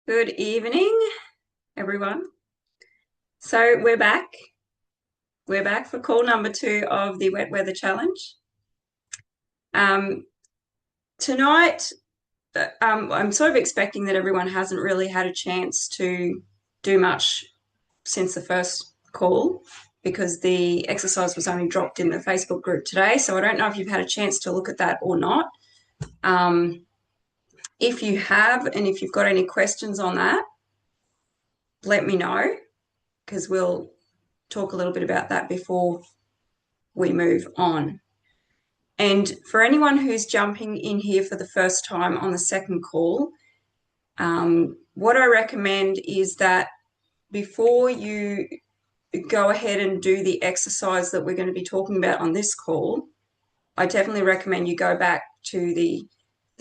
Good evening, everyone. So we're back. We're back for call number 2 of the Wet Weather Challenge. Um, Tonight, I'm sort of expecting that everyone hasn't really had a chance to do much since the first call because the exercise was only dropped in the Facebook group today. So I don't know if you've had a chance to look at that or not. If you have, and if you've got any questions on that, let me know because we'll talk a little bit about that before we move on. And for anyone who's jumping in here for the first time on the second call, what I recommend is that before you go ahead and do the exercise that we're going to be talking about on this call, I definitely recommend you go back to the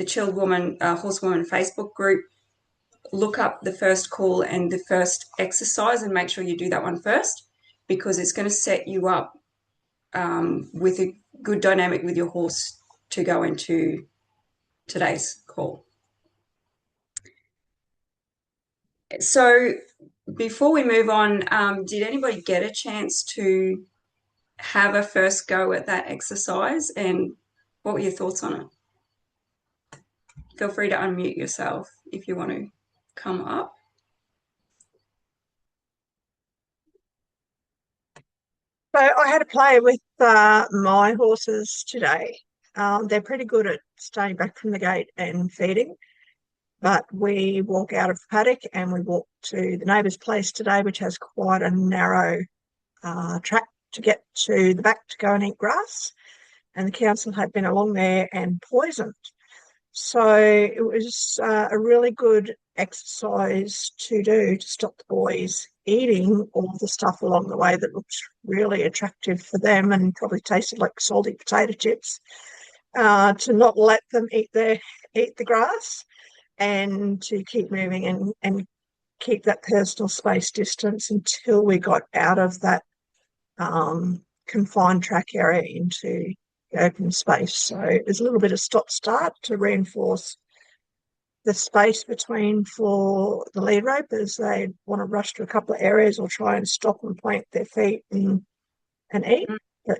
Chilled Woman, Horsewoman Facebook group, look up the first call and the first exercise and make sure you do that one first, because it's going to set you up with a good dynamic with your horse to go into today's call. So before we move on, did anybody get a chance to have a first go at that exercise, and what were your thoughts on it? Feel free to unmute yourself if you want to come up. So I had a play with my horses today. They're pretty good at staying back from the gate and feeding, but we walk out of the paddock and we walk to the neighbour's place today, which has quite a narrow track to get to the back to go and eat grass. And the council had been along there and poisoned. So it was a really good exercise to do to stop the boys eating all the stuff along the way that looked really attractive for them and probably tasted like salty potato chips. To not let them eat the grass and to keep moving and keep that personal space distance until we got out of that confined track area into the open space. So there's a little bit of stop-start to reinforce the space between for the lead rope as they want to rush to a couple of areas or try and stop and plant their feet and eat. But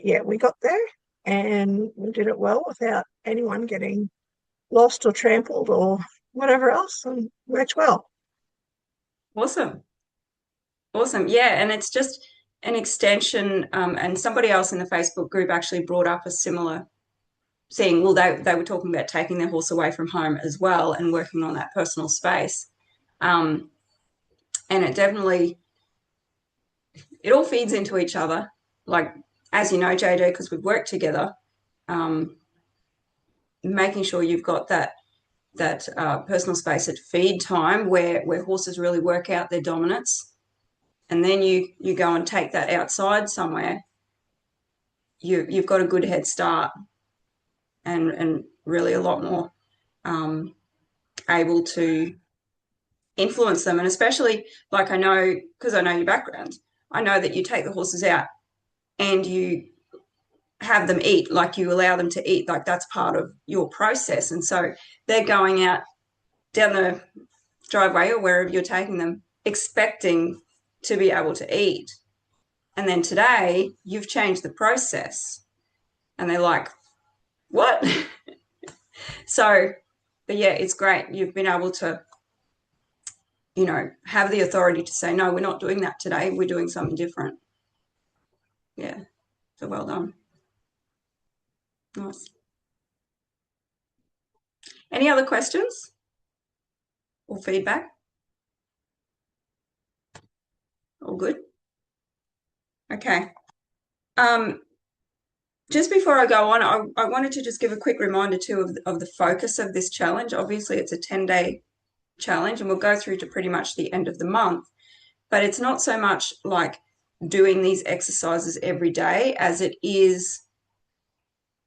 yeah, we got there and we did it well without anyone getting lost or trampled or whatever else, and worked well. Awesome. Awesome. Yeah, and it's just an extension, and somebody else in the Facebook group actually brought up a similar thing. Well, they were talking about taking their horse away from home as well and working on that personal space. Um, and it all feeds into each other. Like, as you know, JJ, because we've worked together, um, making sure you've got that personal space at feed time where horses really work out their dominance, and then you go and take that outside somewhere. You've got a good head start and really a lot more able to influence them. And especially, like, I know, because I know your background, I know that you take the horses out and you have them eat, like you allow them to eat, like that's part of your process. And so they're going out down the driveway or wherever you're taking them expecting to be able to eat. And then today you've changed the process and they're like, what? So, but yeah, it's great. You've been able to, have the authority to say, no, we're not doing that today. We're doing something different. Yeah. So well done. Nice. Any other questions or feedback? All good? Okay. Um, just before I go on, I wanted to just give a quick reminder too of the focus of this challenge. Obviously, it's a 10-day challenge and we'll go through to pretty much the end of the month. But it's not so much like doing these exercises every day as it is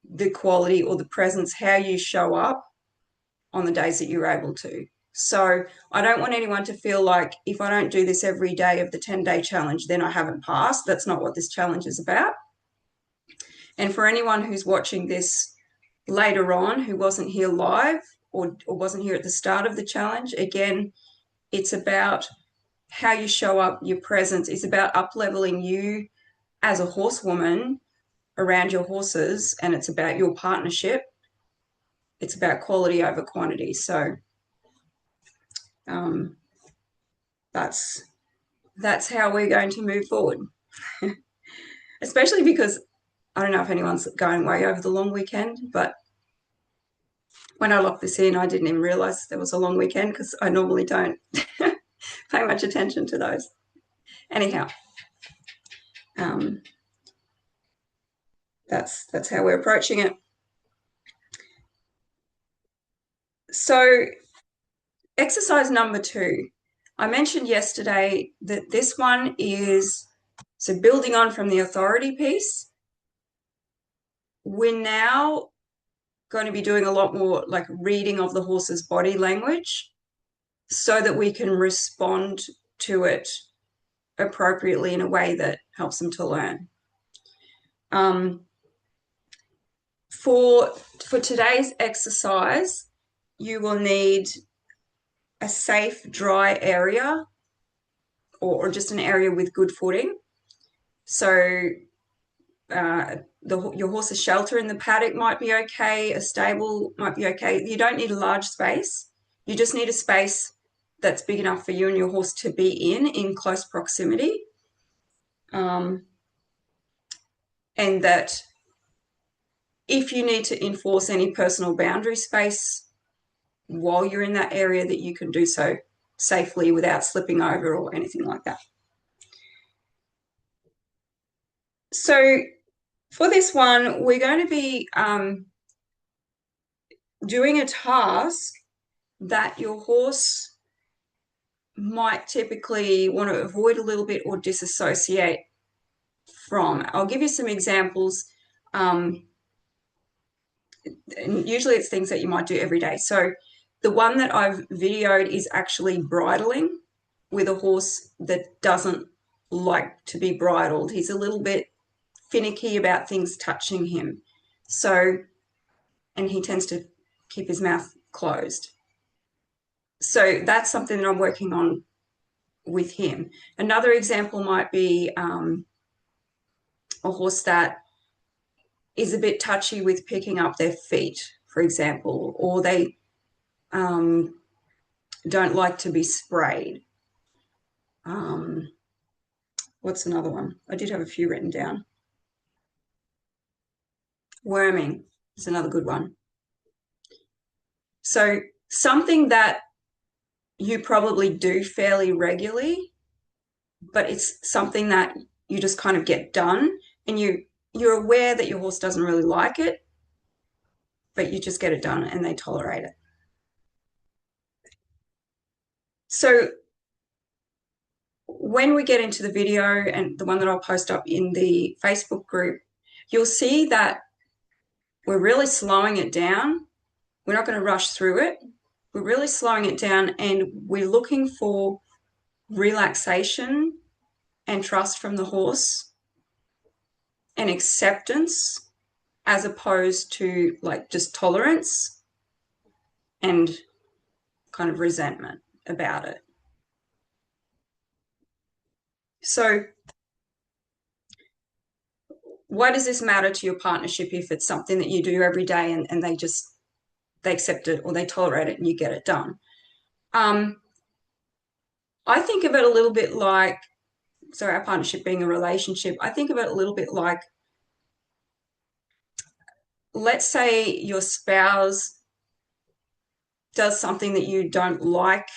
the quality or the presence, how you show up on the days that you're able to. So I don't want anyone to feel like if I don't do this every day of the 10-day challenge, then I haven't passed. That's not what this challenge is about. And for anyone who's watching this later on who wasn't here live, or wasn't here at the start of the challenge, again, it's about how you show up, your presence. It's about up-leveling you as a horsewoman around your horses, and it's about your partnership. It's about quality over quantity. So um, that's how we're going to move forward. Especially because I don't know if anyone's going away over the long weekend, but when I locked this in, I didn't even realize there was a long weekend because I normally don't pay much attention to those. Anyhow, um, that's how we're approaching it. So exercise number 2. I mentioned yesterday that this one is, so building on from the authority piece, we're now going to be doing a lot more like reading of the horse's body language so that we can respond to it appropriately in a way that helps them to learn. For today's exercise, you will need a safe, dry area or just an area with good footing. So your horse's shelter in the paddock might be okay, a stable might be okay. You don't need a large space. You just need a space that's big enough for you and your horse to be in close proximity. And that if you need to enforce any personal boundary space while you're in that area, that you can do so safely without slipping over or anything like that. So for this one, we're going to be doing a task that your horse might typically want to avoid a little bit or disassociate from. I'll give you some examples. And usually it's things that you might do every day. So the one that I've videoed is actually bridling with a horse that doesn't like to be bridled. He's a little bit finicky about things touching him. So, and he tends to keep his mouth closed. So that's something that I'm working on with him. Another example might be a horse that is a bit touchy with picking up their feet, for example, or they don't like to be sprayed. What's another one? I did have a few written down. Worming is another good one. So something that you probably do fairly regularly, but it's something that you just kind of get done, and you're aware that your horse doesn't really like it, but you just get it done and they tolerate it. So when we get into the video, and the one that I'll post up in the Facebook group, you'll see that we're really slowing it down. We're not going to rush through it. We're really slowing it down, and we're looking for relaxation and trust from the horse and acceptance, as opposed to like just tolerance and kind of resentment about it. So why does this matter to your partnership if it's something that you do every day and they accept it or they tolerate it and you get it done? I think of it a little bit like, so our partnership being a relationship, I think of it a little bit like, let's say your spouse does something that you don't like.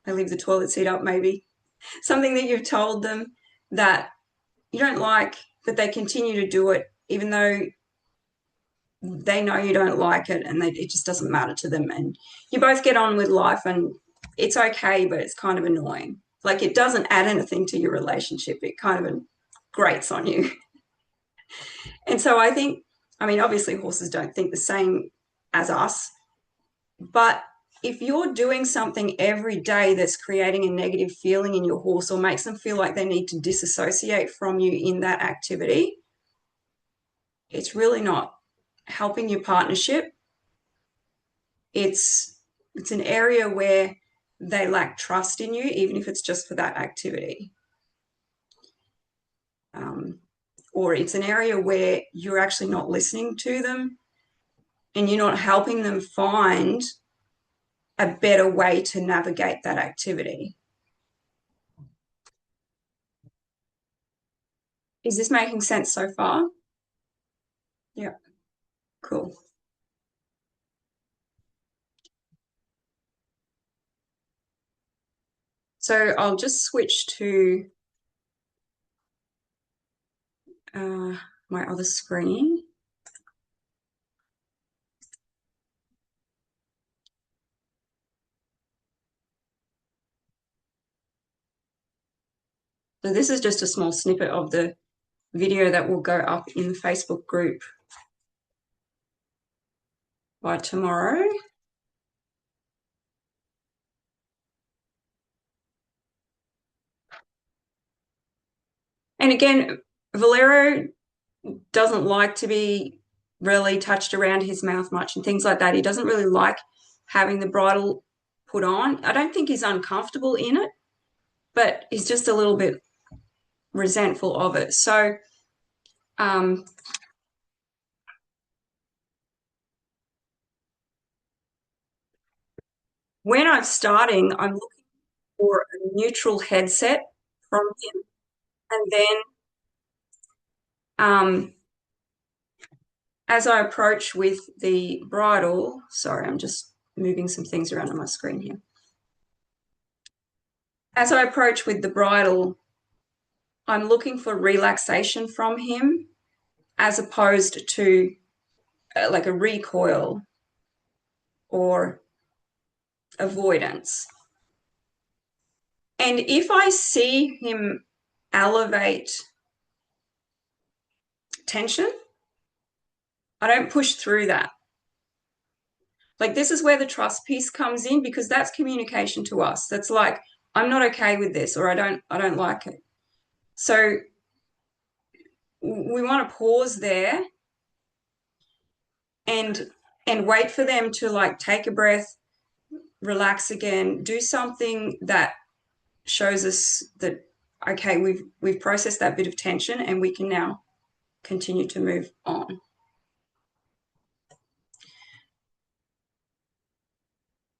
I leave the toilet seat up maybe. Something that you've told them that you don't like, but they continue to do it even though they know you don't like it, and it just doesn't matter to them. And you both get on with life and it's okay, but it's kind of annoying. Like, it doesn't add anything to your relationship. It kind of grates on you. And so I think, I mean, obviously horses don't think the same as us, but if you're doing something every day that's creating a negative feeling in your horse or makes them feel like they need to disassociate from you in that activity, it's really not helping your partnership. it's an area where they lack trust in you, even if it's just for that activity. Or it's an area where you're actually not listening to them and you're not helping them find a better way to navigate that activity. Is this making sense so far? Yeah, cool. So I'll just switch to my other screen. So this is just a small snippet of the video that will go up in the Facebook group by tomorrow. And again, Valero doesn't like to be really touched around his mouth much and things like that. He doesn't really like having the bridle put on. I don't think he's uncomfortable in it, but he's just a little bit resentful of it. So when I'm starting, I'm looking for a neutral headset from him. And then as I approach with the bridle, sorry, I'm just moving some things around on my screen here. As I approach with the bridle, I'm looking for relaxation from him as opposed to like a recoil or avoidance. And if I see him elevate tension, I don't push through that. Like this is where the trust piece comes in because that's communication to us. That's like, I'm not okay with this or I don't like it. So we want to pause there and wait for them to like take a breath, relax again, do something that shows us that okay, we've processed that bit of tension and we can now continue to move on.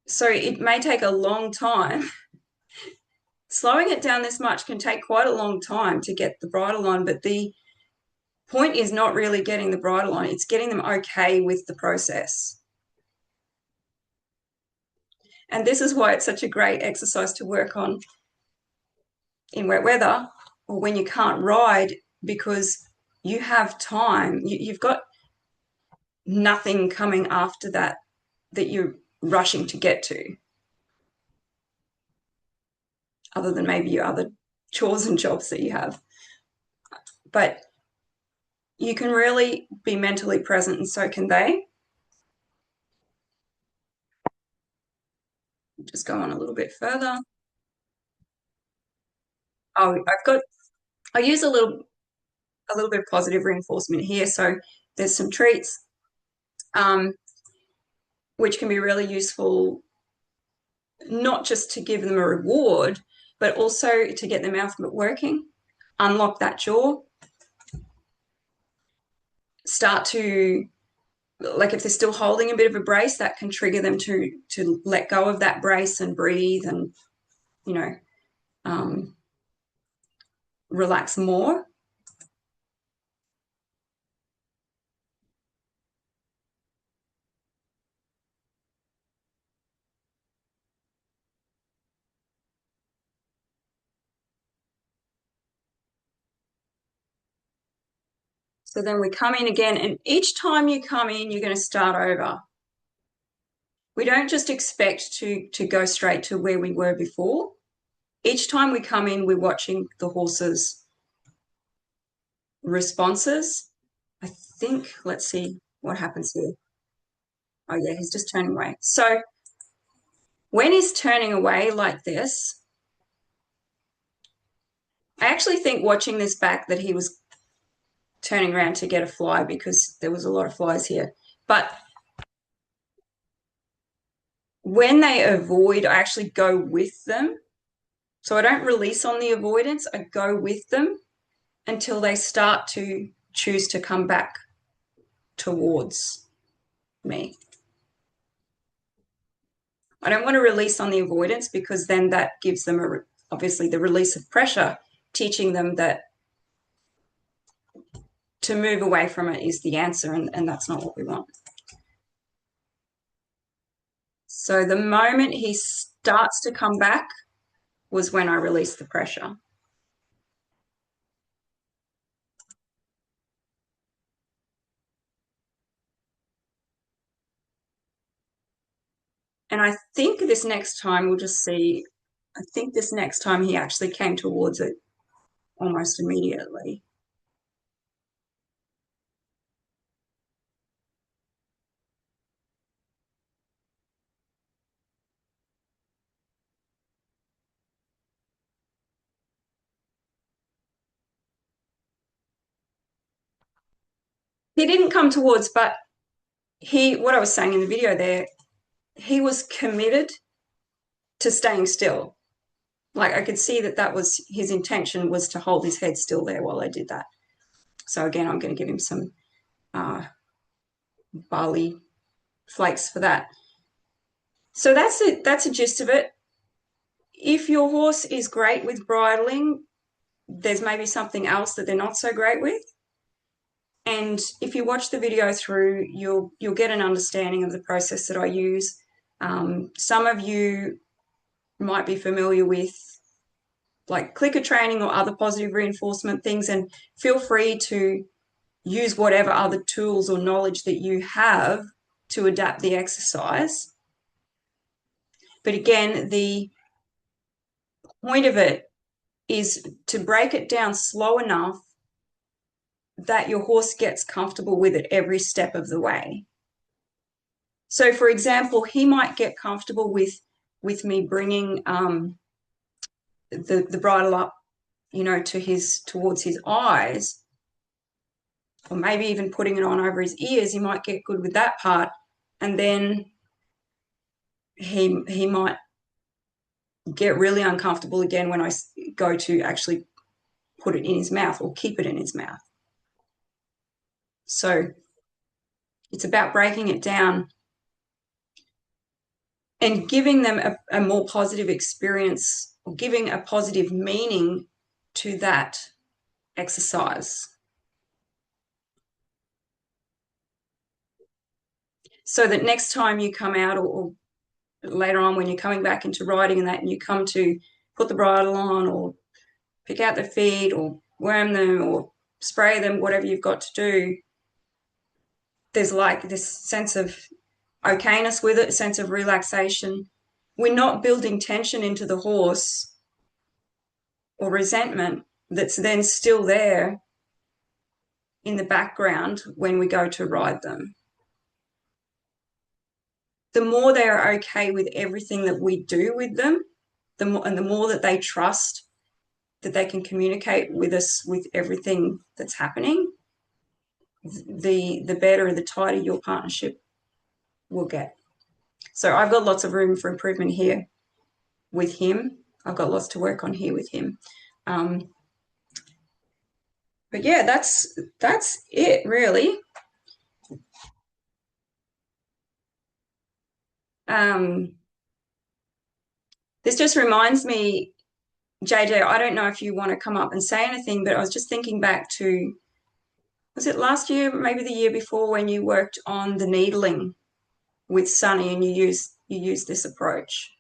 So it may take a long time. Slowing it down this much can take quite a long time to get the bridle on, but the point is not really getting the bridle on, it's getting them okay with the process. And this is why it's such a great exercise to work on in wet weather or when you can't ride, because you have time. You've got nothing coming after that you're rushing to get to, other than maybe your other chores and jobs that you have. But you can really be mentally present, and so can they. Just go on a little bit further. Oh, I use a little bit of positive reinforcement here. So there's some treats, which can be really useful, not just to give them a reward, but also to get their mouth working, unlock that jaw, start to, like if they're still holding a bit of a brace, that can trigger them to let go of that brace and breathe and, you know, relax more. So then we come in again, and each time you come in, you're going to start over. We don't just expect to go straight to where we were before. Each time we come in, we're watching the horse's responses. I think, let's see what happens here. Oh yeah, he's just turning away. So when he's turning away like this, I actually think watching this back that he was turning around to get a fly because there was a lot of flies here. But when they avoid, I actually go with them. So I don't release on the avoidance, I go with them until they start to choose to come back towards me. I don't want to release on the avoidance because then that gives them obviously the release of pressure, teaching them that to move away from it is the answer, and that's not what we want. So the moment he starts to come back was when I released the pressure. And I think this next time we'll just see, I think this next time he actually came towards it almost immediately. He didn't come towards, but what I was saying in the video there, he was committed to staying still. Like I could see that was his intention, was to hold his head still there while I did that. So again, I'm going to give him some barley flakes for that. So that's it. That's a gist of it. If your horse is great with bridling, there's maybe something else that they're not so great with. And if you watch the video through, you'll get an understanding of the process that I use. Some of you might be familiar with like clicker training or other positive reinforcement things, and feel free to use whatever other tools or knowledge that you have to adapt the exercise. But again, the point of it is to break it down slow enough that your horse gets comfortable with it every step of the way. So, for example, he might get comfortable with me bringing the bridle up, towards his eyes, or maybe even putting it on over his ears. He might get good with that part, and then he might get really uncomfortable again when I go to actually put it in his mouth or keep it in his mouth. So it's about breaking it down and giving them a more positive experience, or giving a positive meaning to that exercise. So that next time you come out, or later on when you're coming back into riding and that, and you come to put the bridle on or pick out the feet or worm them or spray them, whatever you've got to do, there's like this sense of okayness with it, a sense of relaxation. We're not building tension into the horse or resentment that's then still there in the background when we go to ride them. The more they are okay with everything that we do with them, the more that they trust that they can communicate with us with everything that's happening, the better, the tighter your partnership will get. So I've got lots of room for improvement here with him. I've got lots to work on here with him. But yeah, that's it really. This just reminds me, JJ, I don't know if you want to come up and say anything, but I was just thinking back to, was it last year, maybe the year before, when you worked on the needling with Sunny and you used this approach?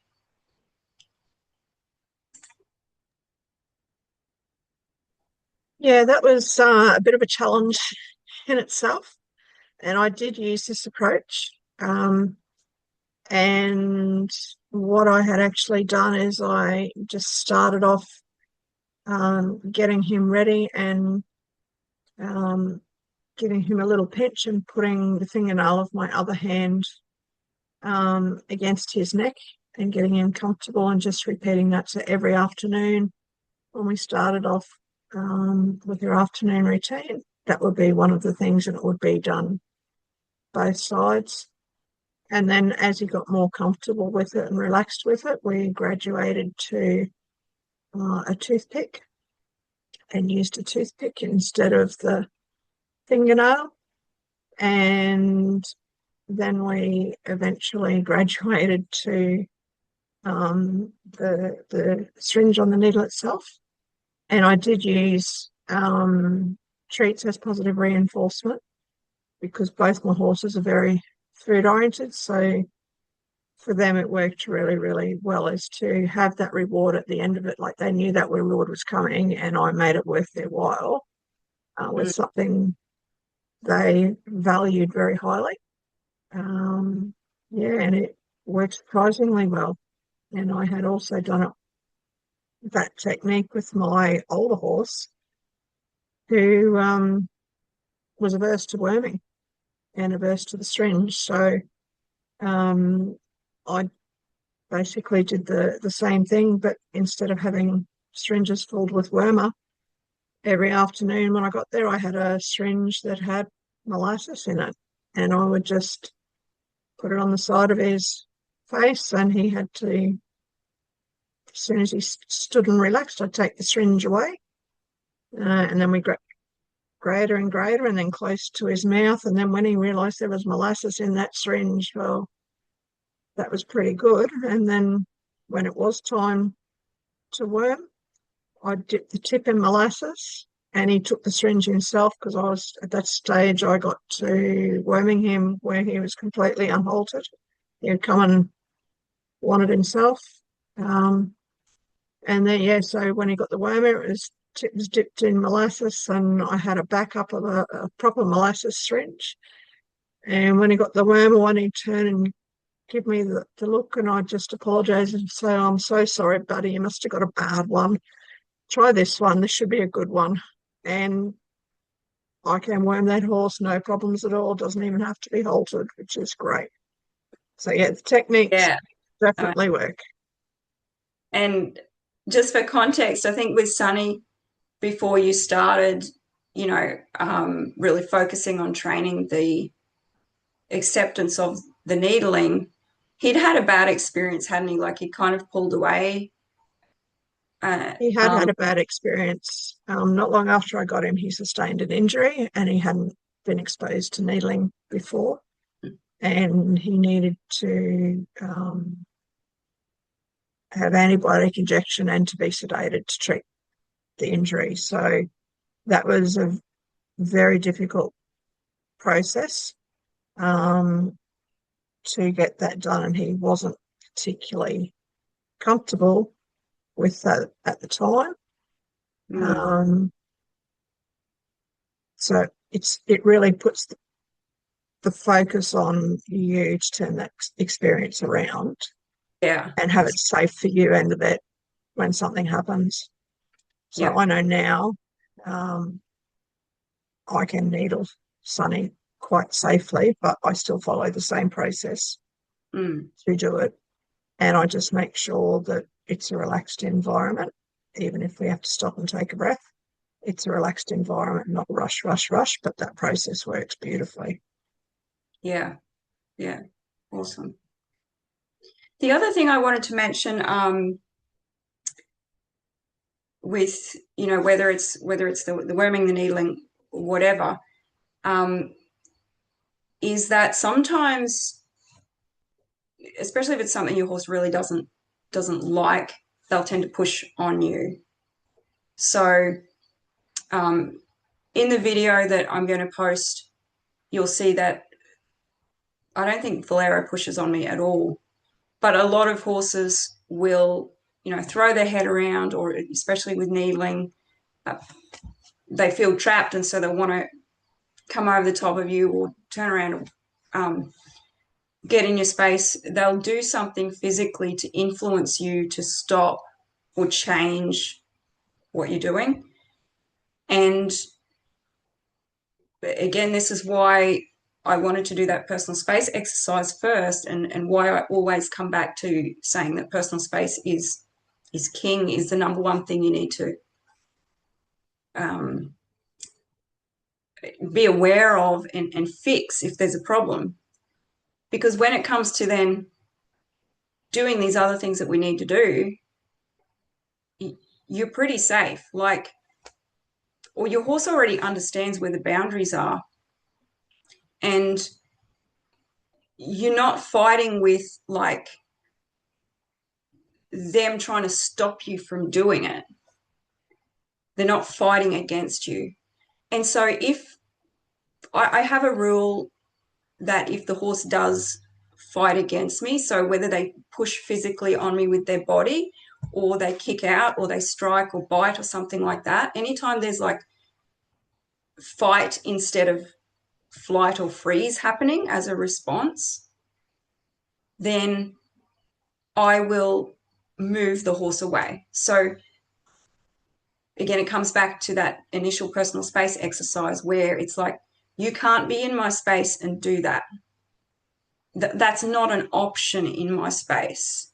Yeah, that was a bit of a challenge in itself. And I did use this approach. And what I had actually done is I just started off getting him ready and giving him a little pinch and putting the fingernail of my other hand against his neck and getting him comfortable, and just repeating that to every afternoon when we started off with your afternoon routine. That would be one of the things, and it would be done both sides. And then as he got more comfortable with it and relaxed with it, we graduated to a toothpick and used a toothpick instead of the fingernail. And then we eventually graduated to the syringe on the needle itself. And I did use treats as positive reinforcement because both my horses are very food oriented. So for them, it worked really, really well is to have that reward at the end of it. Like they knew that reward was coming and I made it worth their while with Mm. something they valued very highly. Um, yeah, and it worked surprisingly well. And I had also done it, that technique with my older horse who was averse to worming and averse to the syringe. So um, I basically did the same thing, but instead of having syringes filled with wormer, every afternoon when I got there, I had a syringe that had molasses in it. And I would just put it on the side of his face, and he had to, as soon as he stood and relaxed, I'd take the syringe away. And then we got greater and greater, and then close to his mouth. And then when he realised there was molasses in that syringe, well, that was pretty good. And then when it was time to worm, I dipped the tip in molasses and he took the syringe himself because I was at that stage I got to worming him where he was completely unhaltered. He had come and wanted himself. Um, and then, yeah, so when he got the wormer, it was tip was dipped in molasses and I had a backup of a proper molasses syringe. And when he got the wormer one, he turned and give me the look and I just apologise and say, I'm so sorry, buddy, you must have got a bad one. Try this one. This should be a good one. And I can worm that horse, no problems at all. Doesn't even have to be haltered, which is great. So yeah, the techniques Yeah. definitely work. And just for context, I think with Sunny, before you started, really focusing on training the acceptance of the needling, he'd had a bad experience, hadn't he? Like he kind of pulled away. Uh, He had um, had a bad experience. Not long after I got him, he sustained an injury and he hadn't been exposed to needling before. And he needed to have antibiotic injection and to be sedated to treat the injury. So that was a very difficult process um, to get that done, and he wasn't particularly comfortable with that at the time. mm, Um, so it really puts the focus on you to turn that experience around yeah, and have it safe for you and the vet when something happens. So yeah, I know now um, I can needle Sunny quite safely, but I still follow the same process mm, to do it. And I just make sure that it's a relaxed environment, even if we have to stop and take a breath. It's a relaxed environment, not rush, rush, rush, but that process works beautifully. yeah, yeah. Awesome. The other thing I wanted to mention, with whether it's the worming, the needling, whatever, um, is that sometimes, especially if it's something your horse really doesn't like, they'll tend to push on you. So in the video that I'm going to post, you'll see that I don't think Valero pushes on me at all. But a lot of horses will, throw their head around, or especially with needling, uh, they feel trapped, and so they want to come over the top of you or turn around and get in your space. They'll do something physically to influence you to stop or change what you're doing. And again, this is why I wanted to do that personal space exercise first, and why I always come back to saying that personal space is king, is the number one thing you need to um, be aware of and fix if there's a problem. Because when it comes to then doing these other things that we need to do, you're pretty safe. Like, or your horse already understands where the boundaries are, and you're not fighting with like them trying to stop you from doing it. They're not fighting against you. And so if I have a rule that if the horse does fight against me, so whether they push physically on me with their body or they kick out or they strike or bite or something like that, anytime there's like fight instead of flight or freeze happening as a response, then I will move the horse away. So again, it comes back to that initial personal space exercise where it's like, you can't be in my space and do that. That's not an option in my space.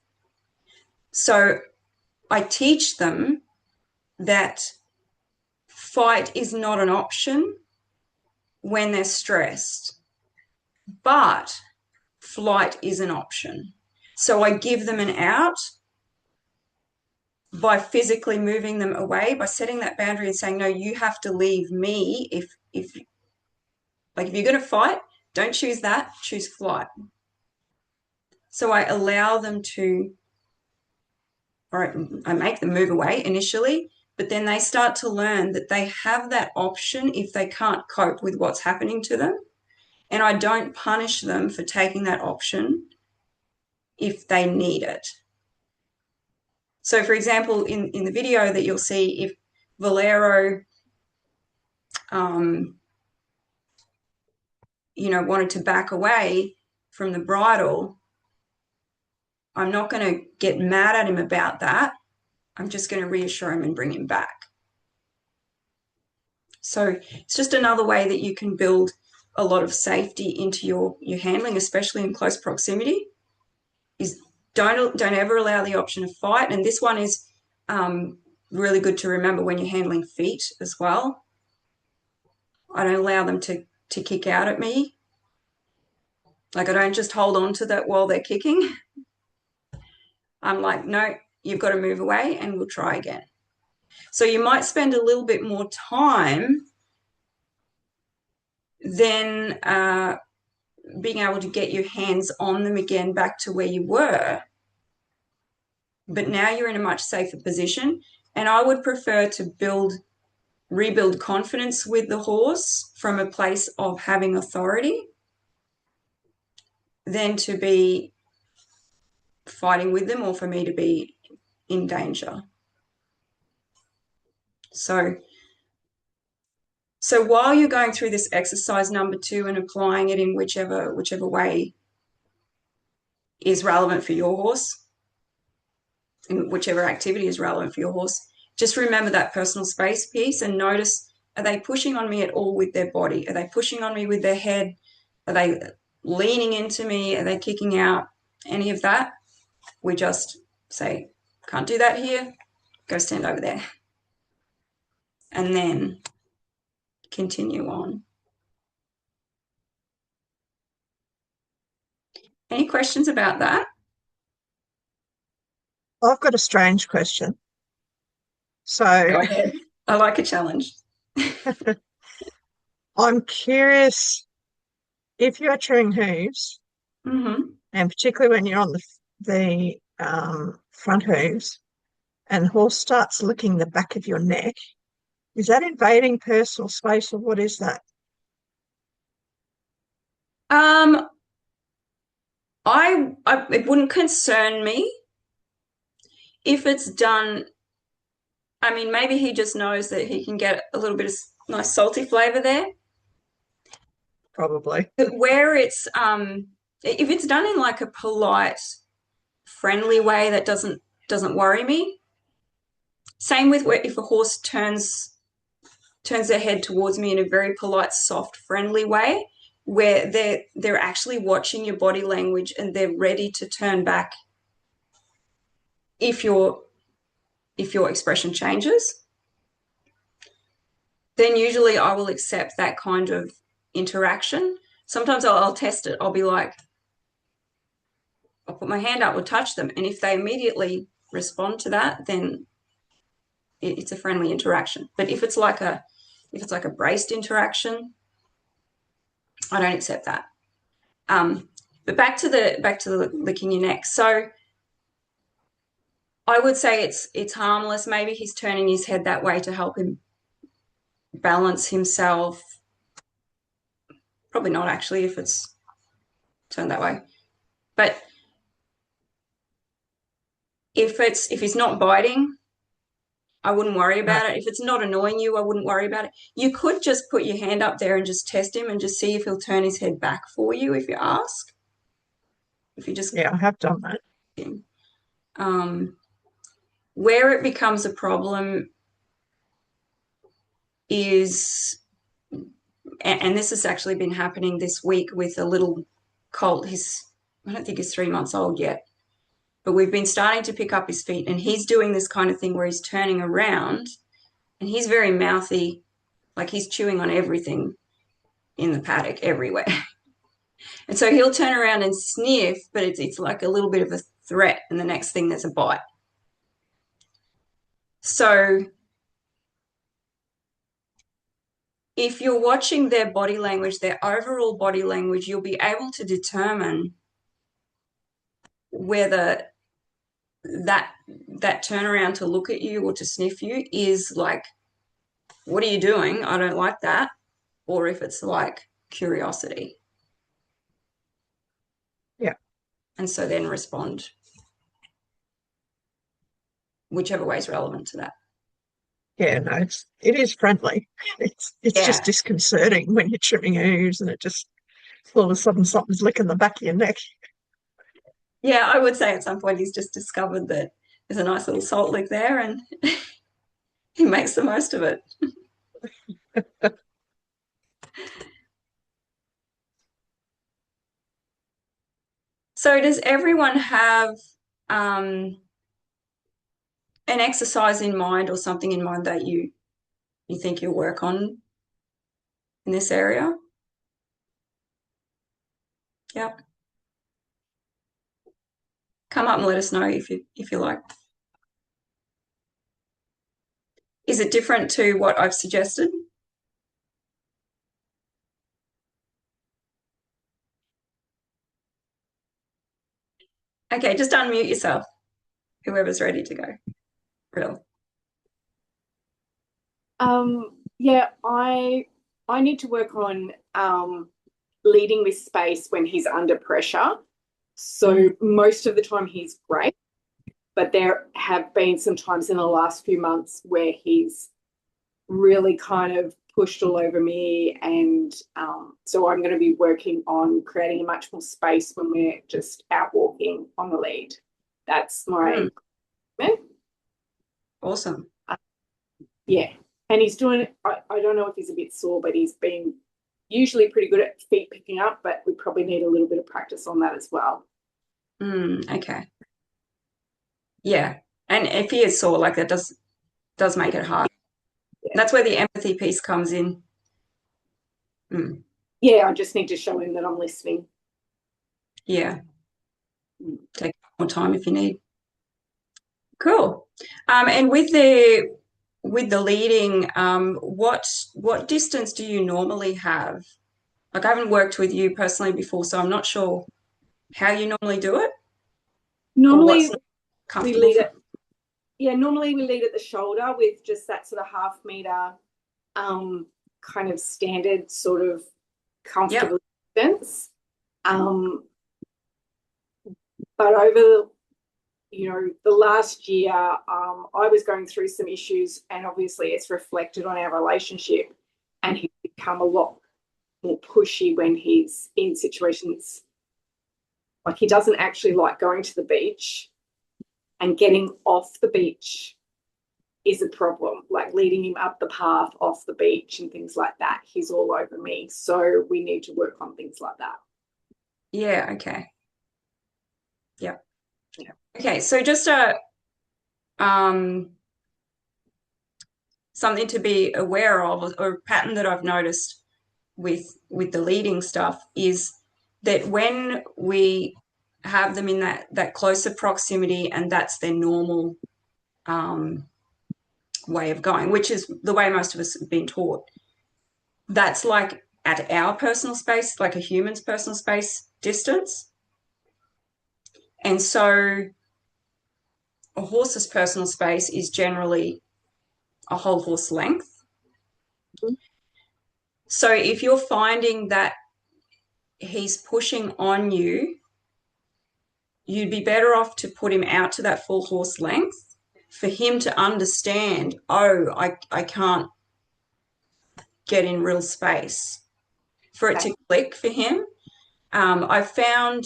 So I teach them that fight is not an option when they're stressed, but flight is an option. So I give them an out by physically moving them away, by setting that boundary and saying, no, you have to leave me. If like if you're going to fight, don't choose that, choose flight. So I allow them to, or I make them move away initially, but then they start to learn that they have that option if they can't cope with what's happening to them. And I don't punish them for taking that option if they need it. So, for example, in the video that you'll see, if Valero, wanted to back away from the bridle, I'm not going to get mad at him about that. I'm just going to reassure him and bring him back. So it's just another way that you can build a lot of safety into your handling, especially in close proximity, is don't ever allow the option of fight. And this one is really good to remember when you're handling feet as well. I don't allow them to kick out at me. Like, I don't just hold on to that while they're kicking. I'm like, no, you've got to move away and we'll try again. So you might spend a little bit more time than being able to get your hands on them again back to where you were. But now you're in a much safer position. And I would prefer to rebuild confidence with the horse from a place of having authority than to be fighting with them or for me to be in danger. So while you're going through this exercise number 2 and applying it in whichever way is relevant for your horse, in whichever activity is relevant for your horse, just remember that personal space piece and notice, are they pushing on me at all with their body? Are they pushing on me with their head? Are they leaning into me? Are they kicking out? Any of that? We just say, can't do that here, go stand over there. And then continue on. Any questions about that? I've got a strange question. So Go ahead. I like a challenge. I'm curious, if you're chewing hooves, and particularly when you're on the front hooves, and the horse starts licking the back of your neck, is that invading personal space or what is that? It wouldn't concern me if it's done. I mean, maybe he just knows that he can get a little bit of nice salty flavor there. Probably. But where it's if it's done in like a polite, friendly way, that doesn't worry me. Same with where if a horse turns their head towards me in a very polite, soft, friendly way, where they're actually watching your body language and they're ready to turn back if your expression changes, then usually I will accept that kind of interaction. Sometimes I'll test it. I'll be like, I'll put my hand up, we'll touch them. And if they immediately respond to that, then it's a friendly interaction. But if it's like a braced interaction, I don't accept that. But back to the licking your neck. So I would say it's harmless. Maybe he's turning his head that way to help him balance himself. Probably not actually if it's turned that way. But if he's not biting, I wouldn't worry No, about it. If it's not annoying you, I wouldn't worry about it. You could just put your hand up there and just test him and just see if he'll turn his head back for you if you ask. If you just yeah, I have done that. um, where it becomes a problem is, and this has actually been happening this week with a little colt. I don't think he's 3 months old yet, but we've been starting to pick up his feet, and he's doing this kind of thing where he's turning around, and he's very mouthy, like he's chewing on everything in the paddock everywhere. And so he'll turn around and sniff, but it's like a little bit of a threat, and the next thing there's a bite. So if you're watching their body language, their overall body language, you'll be able to determine whether that turnaround to look at you or to sniff you is like, what are you doing? I don't like that. Or if it's like curiosity. Yeah, And so then respond whichever way is relevant to that. yeah, no, it is friendly. It's just Yeah. disconcerting when you're trimming hooves and it just all of a sudden something's licking the back of your neck. Yeah, I would say at some point he's just discovered that there's a nice little salt lick there and he makes the most of it. So does everyone have an exercise in mind or something in mind that you think you'll work on in this area? Yeah. Come up and let us know if you like. Is it different to what I've suggested? Okay, just unmute yourself, whoever's ready to go. Real. Yeah, I need to work on leading with space when he's under pressure. So most of the time he's great, but there have been some times in the last few months where he's really kind of pushed all over me, and so I'm going to be working on creating a much more space when we're just out walking on the lead. That's my Awesome. Yeah. And he's doing it. I don't know if he's a bit sore, but he's been usually pretty good at feet picking up, but we probably need a little bit of practice on that as well. Okay. Yeah. And if he is sore, like that does make it hard. Yeah. That's where the empathy piece comes in. Yeah, I just need to show him that I'm listening. Yeah. Take more time if you need. Cool. And with the leading, what distance do you normally have? Like I haven't worked with you personally before, so I'm not sure how you normally do it or Normally what's we comfortable lead for. it. Yeah, normally we lead at the shoulder with just that sort of half-meter kind of standard sort of comfortable distance. But over the last year, I was going through some issues, and obviously it's reflected on our relationship, and he's become a lot more pushy when he's in situations like he doesn't actually like going to the beach, and getting off the beach is a problem, like leading him up the path off the beach and things like that. He's all over me. So we need to work on things like that. Yeah, okay. Yeah. Okay, so just something to be aware of, or a pattern that I've noticed with the leading stuff is that when we have them in that closer proximity, and that's their normal way of going, which is the way most of us have been taught. That's like at our personal space, like a human's personal space distance. And so a horse's personal space is generally a whole horse length. So if you're finding that he's pushing on you, you'd be better off to put him out to that full horse length for him to understand, oh, I can't get in real space, for it to click for him. I've found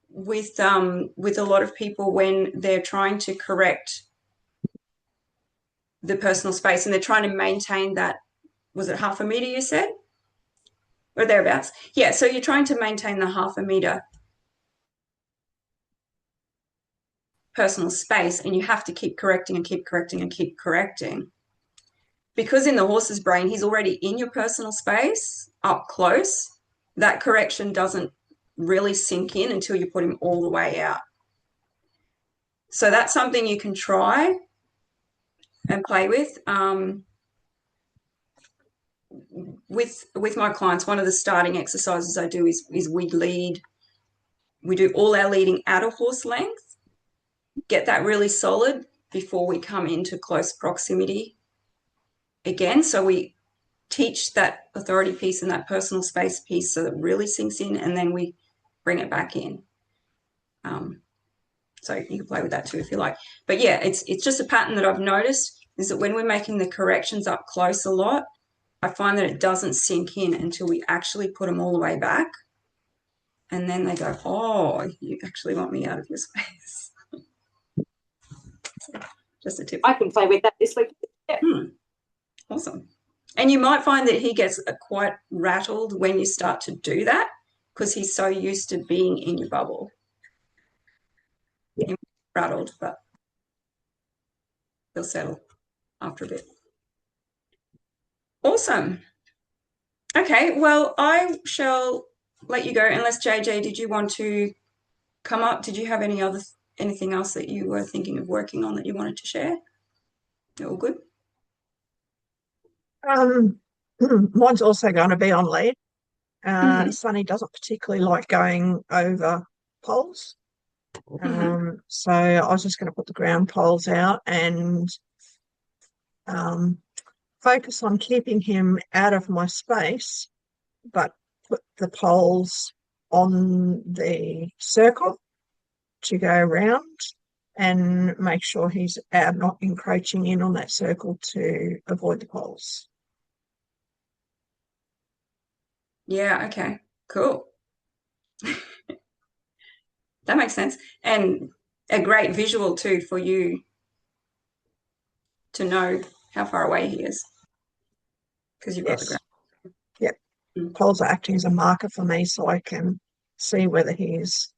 with a lot of people, when they're trying to correct the personal space and they're trying to maintain that, was it 1/2 meter you said? Or thereabouts? Yeah, so you're trying to maintain the 1/2 meter personal space, and you have to keep correcting and keep correcting and keep correcting. Because in the horse's brain, he's already in your personal space up close. That correction doesn't really sink in until you put him all the way out. So that's something you can try and play with. With my clients, one of the starting exercises I do is we do all our leading at a horse length, get that really solid before we come into close proximity again. So we teach that authority piece and that personal space piece so that it really sinks in, and then we bring it back in. So you can play with that too if you like. But yeah, it's just a pattern that I've noticed, is that when we're making the corrections up close a lot, I find that it doesn't sink in until we actually put them all the way back. And then they go, oh, you actually want me out of your space. So just a tip. I can play with that this week. Yeah. Awesome. And you might find that he gets quite rattled when you start to do that, because he's so used to being in your bubble. He's rattled, but he'll settle after a bit. Awesome. Okay, well, I shall let you go, unless JJ, did you want to come up? Did you have anything else that you were thinking of working on that you wanted to share? All good? Mine's also going to be on lead. Sonny doesn't particularly like going over poles. So I was just going to put the ground poles out and focus on keeping him out of my space, but put the poles on the circle to go around and make sure he's out, not encroaching in on that circle to avoid the poles. Yeah, okay, cool. That makes sense. And a great visual too for you to know how far away he is, because you've got the ground. Yep. Poles are acting as a marker for me so I can see whether he's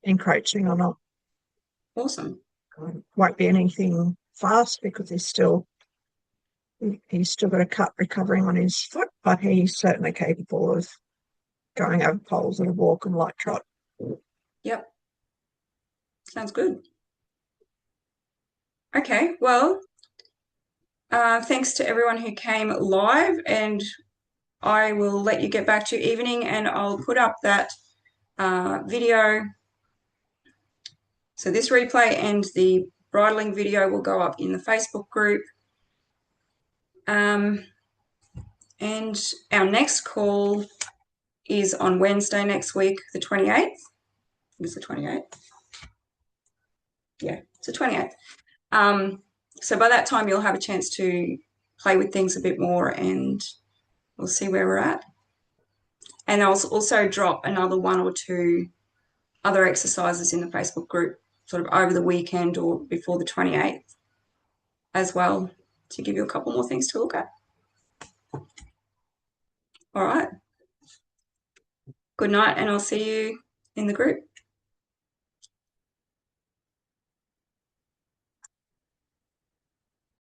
encroaching or not. Awesome. Won't be anything fast because he's still got a cut recovering on his foot, but he's certainly capable of going over poles at a walk and light trot. Yep. Sounds good. Okay, well, thanks to everyone who came live, and I will let you get back to your evening, and I'll put up that video. So this replay and the bridling video will go up in the Facebook group. And our next call is on Wednesday next week, the 28th. It's the 28th. Yeah, it's the 28th. So by that time, you'll have a chance to play with things a bit more, and we'll see where we're at. And I'll also drop another 1 or 2 other exercises in the Facebook group sort of over the weekend or before the 28th as well, to give you a couple more things to look at. All right. Good night, and I'll see you in the group.